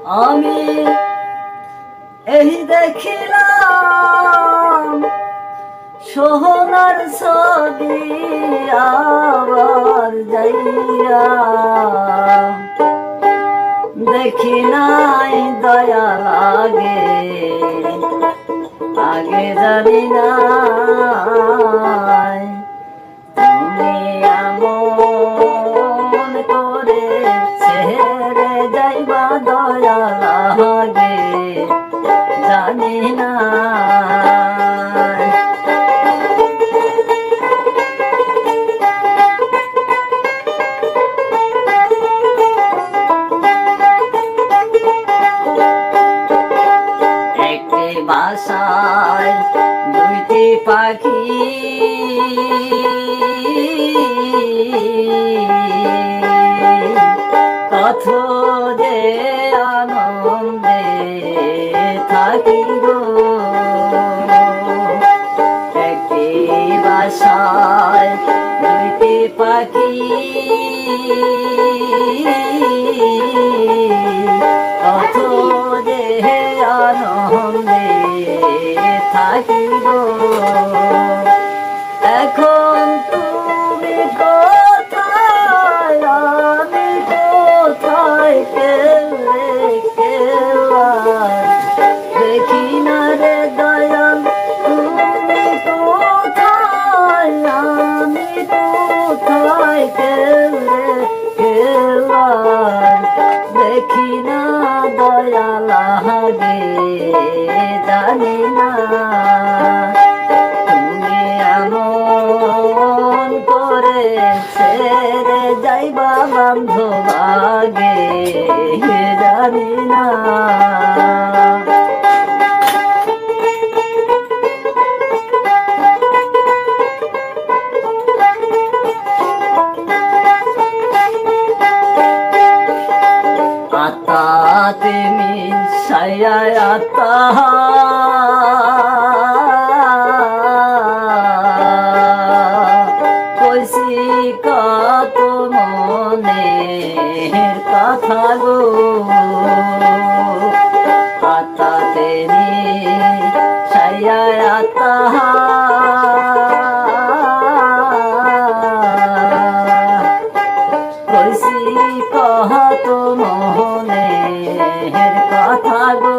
আমি এই দেখিলাম সোহনার ছবি আবার যাইয়া দেখি নাই দয়া লাগে আগে জানি না তুমি এমন করে ছেড়ে যাইবা দয়া লাগে জানি না বাসায় দুইটি পাখি কত যে আনন্দে থাকি গো একটি বাসায় দুইটি পাখি কত যে আনন্দে থাকি গো এখন তুমি কোথায় আমি কোথায় কেউ দেখি না রে দয়াল তুমি কোথায় আমি কোথায় কেউ দেখি না দয়া লাগে জানি না তুমি এমন করে ছেড়ে যাইবা বান্ধব আগে জানি না আতাতে মিশায়া আতা কইছি কত মনের কথা গো আতাতে মিশায়া আতা কইছি কত মনের কথা গো